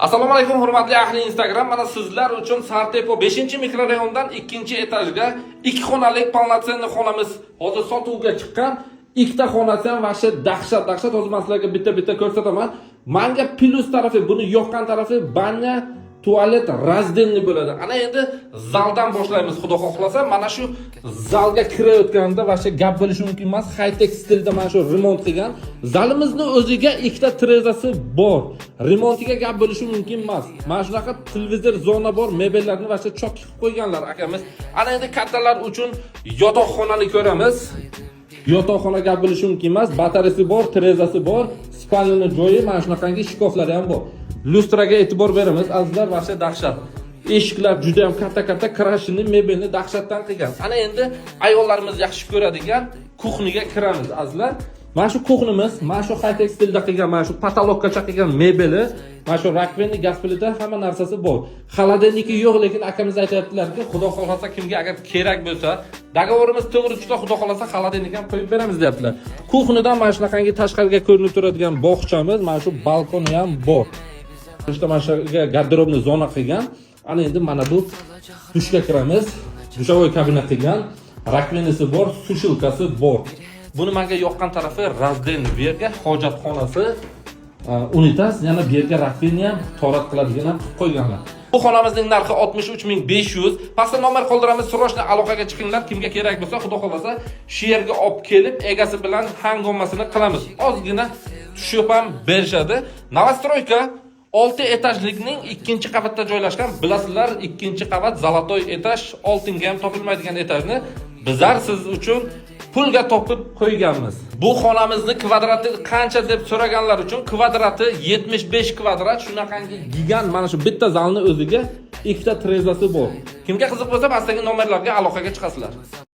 Assalomu alaykum hurmatli ahli Instagram. Mana sizlar uchun Sartepo 5-mikrorayondan 2-etajga 2 xonalik polnotsenniy xonamiz hozir sotuvga chiqqan. Ikkita xonasi ham vaqti dahshat. Hozir men sizlarga bitta ko'rsataman. Menga plus tarafi, buni yoqqan tarafi banya, tualet razdenli bo'ladi. Ana endi zaldan boshlaymiz, xudo xohlasa. Mana shu zalga kirayotganda vaqti gap bo'lishi mumkin emas. High-tech stilda mana shu remont qilgan. Zalimizning o'ziga ikkita trezasi bor. Remontiga gap bo'lishi mumkin emas. Mana shunaqa televizor zona bor, mebellarni vaqti chok qilib qo'yganlar akamiz. Ana endi kattalar uchun yotoqxonani ko'ramiz. Yotoqxona gap bo'lishi mumkin emas. Batareyasi bor, trezasi bor, spalni joyi, mana shunaqangi shkoflari ham bor. Lustraga e'tibor beramiz. Azizlar, vaqti dahshat. Eshiklar juda ham katta, krashini, mebelni dahshatdan qilgan. Ana endi ayollarimiz yaxshi ko'radigan kuxniga kiramiz, azizlar. Mana shu kuxnimiz, mana shu high-tech stilda qilgan, mana shu patolokkacha qilgan mebeli, mana shu rakvenni, gaz plita, hamma narsasi bor. Xolodilniki yo'q, lekin akamiz aytayaptilar-ki, xudo xolasa kimga agar kerak bo'lsa, dogovorimiz to'g'ri tushsa, xudo xolasa xolodilnik ham qo'yib beramiz deyaptilar. Kuxnidan mana shunaqangi tashqariga ko'rinib turadigan bog'chamiz, mana shu balkoni ham bor. İşte mana shu garderobni zona qilgan. Ana endi mana bu dushga kiramiz. Dushovoy kabina qilgan. Rakvenisi bor, sushilkasi bor. Buni menga yoqqan tarafi razden, bu yerga hojatxonasi, unitaz, yana bu yerga rakvenni ham torat qiladigan ham qilib qo'yganlar. Bu xonamizning narxi 63500. Pastda nomer qoldiramiz, srochni aloqaga chiqinglar. Kimga kerak bo'lsa, xudo xolasa shu yerga olib kelib, egasi bilan hangommasini qilamiz. Ozgina tushib ham berishadi. Novostroyka 6 etajlikning 2-qavatda joylashgan. Bilasizlar, 2-qavat zolotoy etaj, oltinga ham topilmaydigan etajni bizlar siz uchun pulga topib qo'yganmiz. Bu xonamizni kvadrati qancha deb so'raganlar uchun kvadrati 75 kvadrat, shunaqangi gigant mana shu bitta zalni o'ziga ikkita trezasi bor. Kimga qiziq bo'lsa, pastdagi nomerlarga aloqaga chiqasizlar.